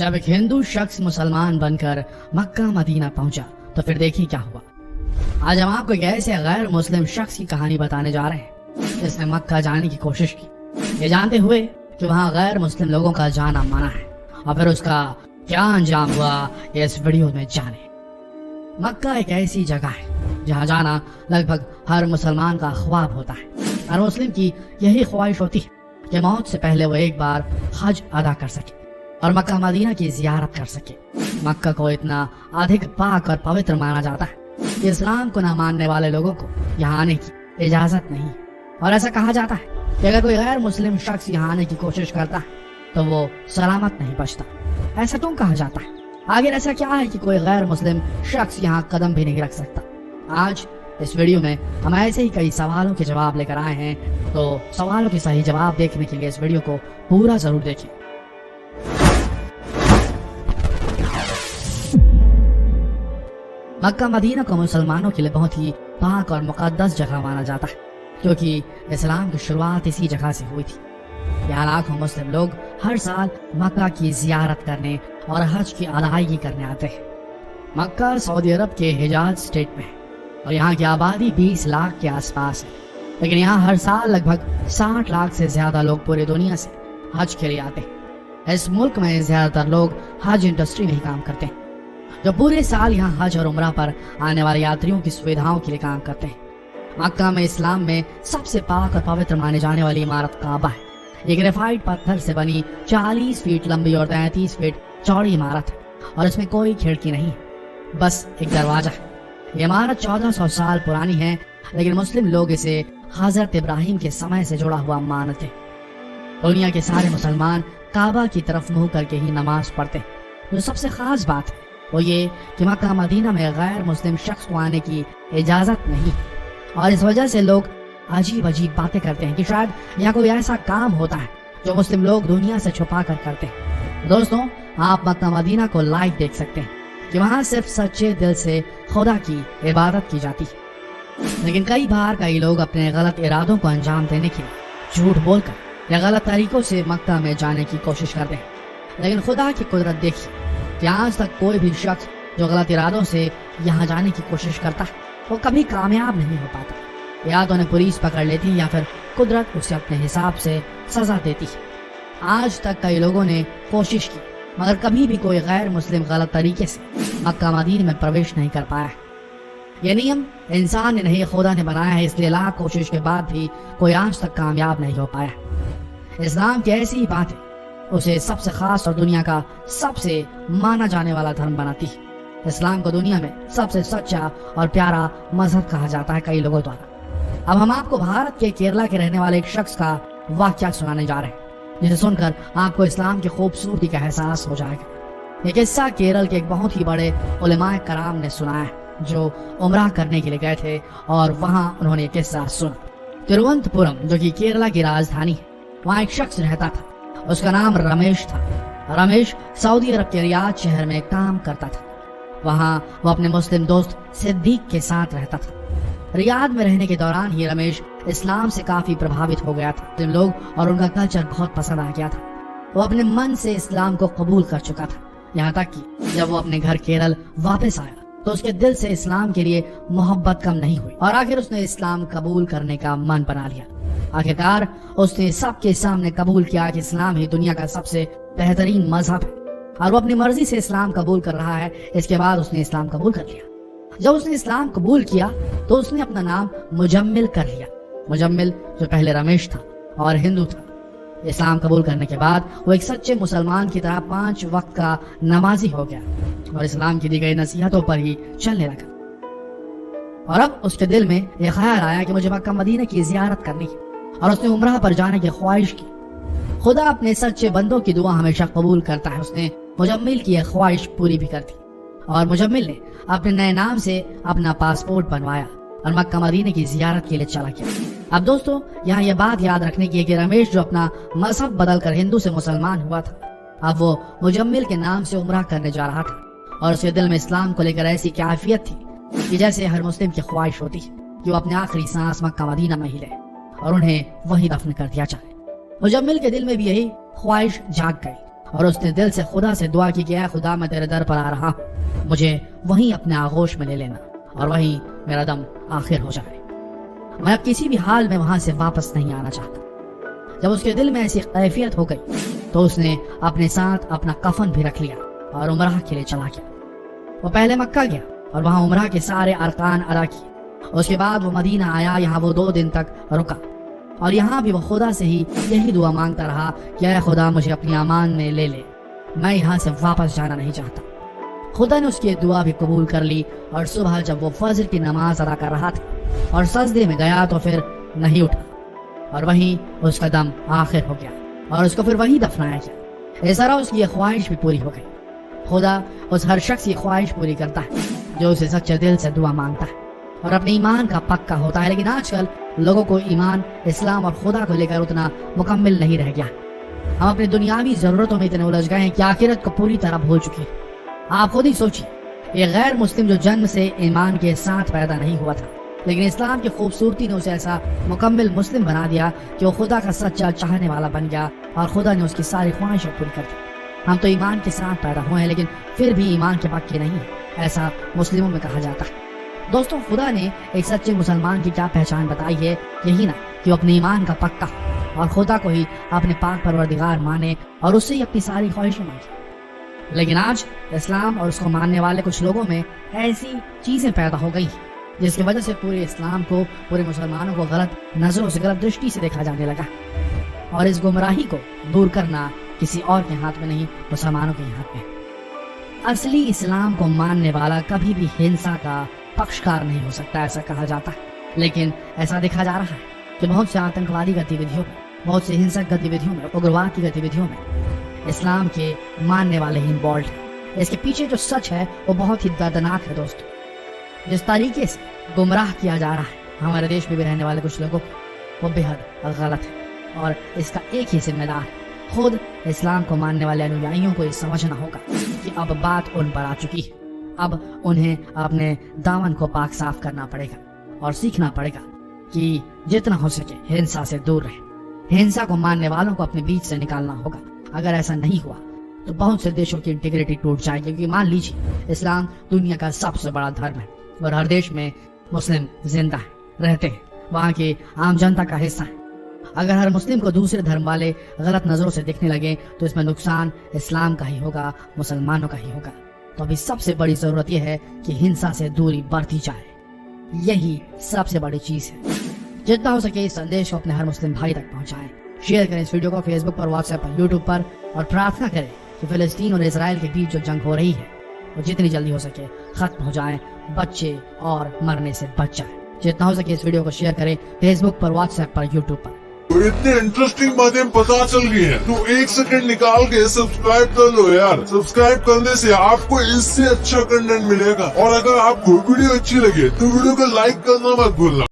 जब एक हिंदू शख्स मुसलमान बनकर मक्का मदीना पहुंचा तो फिर देखिए क्या हुआ। आज हम आपको एक ऐसे गैर मुस्लिम शख्स की कहानी बताने जा रहे हैं जिसने मक्का जाने की कोशिश की, ये जानते हुए कि वहाँ गैर मुस्लिम लोगों का जाना मना है, और फिर उसका क्या अंजाम हुआ ये इस वीडियो में जाने। मक्का एक ऐसी जगह है जहाँ जाना लगभग हर मुसलमान का ख्वाब होता है। हर मुस्लिम की यही ख्वाहिश होती है कि मौत से पहले वो एक बार हज अदा कर सके और मक्का मदीना की जियारत कर सके। मक्का को इतना अधिक पाक और पवित्र माना जाता है कि इस्लाम को न मानने वाले लोगों को यहाँ आने की इजाजत नहीं, और ऐसा कहा जाता है कि अगर कोई गैर मुस्लिम शख्स यहाँ आने की कोशिश करता है तो वो सलामत नहीं बचता। ऐसा क्यों कहा जाता है? आखिर ऐसा क्या है कि कोई गैर मुस्लिम शख्स यहाँ कदम भी नहीं रख सकता? आज इस वीडियो में हम ऐसे ही कई सवालों के जवाब लेकर आए हैं, तो सवालों के सही जवाब देखने के लिए इस वीडियो को पूरा जरूर देखें। मक्का मदीना को मुसलमानों के लिए बहुत ही पाक और मुकद्दस जगह माना जाता है, क्योंकि इस्लाम की शुरुआत इसी जगह से हुई थी। यहाँ लाखों मुस्लिम लोग हर साल मक्का की जियारत करने और हज की अदायगी करने आते हैं। मक्का सऊदी अरब के हिजाज स्टेट में है और यहाँ की आबादी 20 लाख के आसपास है, लेकिन यहाँ हर साल लगभग 60 लाख से ज्यादा लोग पूरी दुनिया से हज के लिए आते हैं। इस मुल्क में ज्यादातर लोग हज इंडस्ट्री में ही काम करते हैं, जो पूरे साल यहाँ हज और उम्रा पर आने वाले यात्रियों की सुविधाओं के लिए काम करते हैं। मक्का में इस्लाम में सबसे पाक और पवित्र माने जाने वाली इमारत काबा है। एक ग्रेफाइट पत्थर से बनी 40 फीट लंबी और 33 फीट चौड़ी इमारत है, और इसमें कोई खिड़की नहीं है, बस एक दरवाजा है। ये इमारत 1400 साल पुरानी है, लेकिन मुस्लिम लोग इसे हजरत इब्राहिम के समय से जुड़ा हुआ मानते हैं। दुनिया के सारे मुसलमान काबा की तरफ मुंह करके ही नमाज पढ़ते हैं। जो सबसे खास बात है वो ये कि मक्का मदीना में गैर मुस्लिम शख्स को आने की इजाजत नहीं, और इस वजह से लोग अजीब अजीब बातें करते हैं कि शायद यहाँ कोई ऐसा काम होता है जो मुस्लिम लोग दुनिया से छुपा कर करते हैं। दोस्तों, आप मक्का मदीना को लाइव देख सकते हैं कि वहाँ सिर्फ सच्चे दिल से खुदा की इबादत की जाती है, लेकिन कई बार कई लोग अपने गलत इरादों को अंजाम देने के लिए झूठ बोलकर या गलत तरीकों से मक्का में जाने की कोशिश करते हैं। लेकिन खुदा की कुदरत देखिए कि आज तक कोई भी शख्स जो गलत इरादों से यहाँ जाने की कोशिश करता है वो कभी कामयाब नहीं हो पाता। या तो उन्हें पुलिस पकड़ लेती है या फिर कुदरत उसे अपने हिसाब से सजा देती है। आज तक कई लोगों ने कोशिश की, मगर कभी भी कोई गैर मुस्लिम गलत तरीके से मक्का मदीना में प्रवेश नहीं कर पाया है। ये नियम इंसान ने नहीं, खुदा ने बनाया है, इसलिए लाख कोशिश के बाद भी कोई आज तक कामयाब नहीं हो पाया। इस्लाम की ऐसी ही बात है उसे सबसे खास और दुनिया का सबसे माना जाने वाला धर्म बनाती है। इस्लाम को दुनिया में सबसे सच्चा और प्यारा मजहब कहा जाता है कई लोगों द्वारा। अब हम आपको भारत के केरला के रहने वाले एक शख्स का वाकया सुनाने जा रहे हैं, जिसे सुनकर आपको इस्लाम की खूबसूरती का एहसास हो जाएगा। ये किस्सा केरल के एक बहुत ही बड़े उलेमाए कराम ने सुनाया है, जो उम्रा करने के लिए गए थे और वहाँ उन्होंने ये किस्सा सुना। तिरुवनंतपुरम, जो कि केरला की राजधानी है, वहाँ एक शख्स रहता था। उसका नाम रमेश था। रमेश सऊदी अरब के रियाद शहर में काम करता था। वहाँ वो अपने मुस्लिम दोस्त सिद्दीक के साथ रहता था। रियाद में रहने के दौरान ही रमेश इस्लाम से काफी प्रभावित हो गया था। मुस्लिम लोग और उनका कल्चर बहुत पसंद आ गया था। वो अपने मन से इस्लाम को कबूल कर चुका था, यहाँ तक कि जब वो अपने घर केरल वापस आया तो उसके दिल से इस्लाम के लिए मोहब्बत कम नहीं हुई, और आखिर उसने इस्लाम कबूल करने का मन बना लिया। आखिरकार उसने सबके सामने कबूल किया कि इस्लाम ही दुनिया का सबसे बेहतरीन मजहब है, और वो अपनी मर्जी से इस्लाम कबूल कर रहा है। इसके बाद उसने इस्लाम कबूल कर लिया। जब उसने इस्लाम कबूल किया तो उसने अपना नाम मुजम्मिल कर लिया। मुजम्मिल जो पहले रमेश था और हिंदू था। इस्लाम कबूल करने के बाद वो एक सच्चे मुसलमान की तरह 5 वक्त का नमाजी हो गया और इस्लाम की दी गई नसीहतों पर ही चलने लगा। और अब उसके दिल में यह ख्याल आया कि मुझे मक्का मदीना की जियारत करनी है, और उसने उम्रा पर जाने की ख्वाहिश की। खुदा अपने सच्चे बंदों की दुआ हमेशा कबूल करता है। उसने मुजम्मिल की यह ख्वाहिश पूरी भी कर दी, और मुजम्मिल ने अपने नए नाम से अपना पासपोर्ट बनवाया और मक्का मदीना की जियारत के लिए चला गया। अब दोस्तों, यहाँ यह बात याद रखने की है कि रमेश जो अपना मजहब बदलकर हिंदू से मुसलमान हुआ था, अब वो मुजम्मिल के नाम से उम्रा करने जा रहा था, और उसके दिल में इस्लाम को लेकर ऐसी कैफियत थी कि जैसे हर मुस्लिम की ख्वाहिश होती है कि वो अपने आखिरी सांस मक्का मदीना में ही ले और उन्हें वही दफन कर दिया जाए। मुजम्मिल के दिल में भी यही ख्वाहिश जाग गई اور اس نے دل سے خدا سے دعا کی کہ اے خدا میں تیرے در پر آ رہا ہوں، مجھے وہیں اپنے آغوش میں لے لینا اور وہیں میرا دم آخر ہو جائے، میں اب کسی بھی حال میں وہاں سے واپس نہیں آنا چاہتا۔ جب اس کے دل میں ایسی کیفیت ہو گئی تو اس نے اپنے ساتھ اپنا کفن بھی رکھ لیا اور عمرہ کے لیے چلا گیا۔ وہ پہلے مکہ گیا اور وہاں عمرہ کے سارے ارکان ادا کیے، اس کے بعد وہ مدینہ آیا، یہاں وہ 2 دن تک رکا اور یہاں بھی وہ خدا سے ہی یہی دعا مانگتا رہا کہ اے خدا مجھے اپنی امان میں لے لے، میں یہاں سے واپس جانا نہیں چاہتا۔ خدا نے اس کی دعا بھی قبول کر لی اور صبح جب وہ فجر کی نماز ادا کر رہا تھا اور سجدے میں گیا تو پھر نہیں اٹھا اور وہیں اس کا دم آخر ہو گیا اور اس کو پھر وہیں دفنایا گیا۔ اس طرح اس کی یہ خواہش بھی پوری ہو گئی۔ خدا اس ہر شخص کی خواہش پوری کرتا ہے جو اسے سچے دل سے دعا مانگتا ہے اور اپنے ایمان کا پکا ہوتا ہے، لیکن آج کل لوگوں کو ایمان، اسلام اور خدا کو لے کر اتنا مکمل نہیں رہ گیا۔ ہم اپنی دنیاوی ضرورتوں میں اتنے الجھ گئے ہیں کہ آخرت کو پوری طرح بھول چکے ہیں۔ آپ خود ہی سوچیے، یہ غیر مسلم جو جنم سے ایمان کے ساتھ پیدا نہیں ہوا تھا، لیکن اسلام کی خوبصورتی نے اسے ایسا مکمل مسلم بنا دیا کہ وہ خدا کا سچا چاہنے والا بن گیا اور خدا نے اس کی ساری خواہشیں پوری کر دی۔ ہم تو ایمان کے ساتھ پیدا ہوئے ہیں لیکن پھر بھی ایمان کے پکے نہیں ہیں، ایسا مسلموں میں کہا جاتا ہے۔ دوستوں، خدا نے ایک سچے مسلمان کی کیا پہچان بتائی ہے؟ یہی نا کہ وہ اپنے ایمان کا پکا اور خدا کو ہی اپنے پاک پروردگار مانے اور اس سے ہی اپنی ساری خواہشیں مانگے۔ لیکن آج اسلام اور اس کو ماننے والے کچھ لوگوں میں ایسی چیزیں پیدا ہو گئی جس کی وجہ سے پورے اسلام کو، پورے مسلمانوں کو غلط نظروں سے، غلط درشٹی سے دیکھا جانے لگا، اور اس گمراہی کو دور کرنا کسی اور کے ہاتھ میں نہیں، مسلمانوں کے ہاتھ میں۔ اصلی اسلام کو ماننے والا کبھی بھی ہنسا کا پکشکار نہیں ہو سکتا، ایسا کہا جاتا ہے، لیکن ایسا دیکھا جا رہا ہے کہ بہت سے آتنکوادی گتیودھیوں میں، بہت سے ہنسک گتیودھیوں میں، اگرواد کی گتیودھیوں میں اسلام کے ماننے والے ہی انوالوڈ ہیں۔ اس کے پیچھے جو سچ ہے وہ بہت ہی دردناک ہے دوستو۔ جس طریقے سے گمراہ کیا جا رہا ہے ہمارے دیش میں بھی رہنے والے کچھ لوگوں کو، وہ بے حد غلط ہے اور اس کا ایک ہی ذمہ دار ہے خود اسلام کو ماننے والے انویائیوں کو یہ سمجھنا ہوگا کہ اب بات ان پر آ چکی ہے۔ اب انہیں اپنے دامن کو پاک صاف کرنا پڑے گا اور سیکھنا پڑے گا کہ جتنا ہو سکے ہنسا سے دور رہیں۔ ہنسا کو ماننے والوں کو اپنے بیچ سے نکالنا ہوگا۔ اگر ایسا نہیں ہوا تو بہت سے دیشوں کی انٹیگریٹی ٹوٹ جائے گی، کیونکہ مان لیجیے اسلام دنیا کا سب سے بڑا دھرم ہے اور ہر دیش میں مسلم زندہ ہیں، رہتے ہیں، وہاں کی عام جنتا کا حصہ ہے۔ اگر ہر مسلم کو دوسرے دھرم والے غلط نظروں سے دیکھنے لگے تو اس میں نقصان اسلام کا ہی ہوگا، مسلمانوں کا ہی ہوگا۔ تو ابھی سب سے بڑی ضرورت یہ ہے کہ ہنسا سے دوری بڑھتی جائے، یہی سب سے بڑی چیز ہے۔ جتنا ہو سکے اس سندیش کو اپنے ہر مسلم بھائی تک پہنچائیں، شیئر کریں اس ویڈیو کو فیس بک پر، واٹس ایپ پر، یوٹیوب پر، اور پرارتھنا کریں کہ فلسطین اور اسرائیل کے بیچ جو جنگ ہو رہی ہے وہ جتنی جلدی ہو سکے ختم ہو جائے، بچے اور مرنے سے بچ جائیں۔ جتنا ہو سکے اس ویڈیو کو شیئر کریں فیس بک پر، واٹس ایپ پر، یوٹیوب پر۔ اتنے انٹرسٹنگ باتیں پتا چل گئی ہیں تو 1 سیکنڈ نکال کے سبسکرائب کر لو یار۔ سبسکرائب کرنے سے آپ کو اس سے اچھا کنٹینٹ ملے گا، اور اگر آپ کو ویڈیو اچھی لگے تو ویڈیو کو لائک کرنا مت بھولنا۔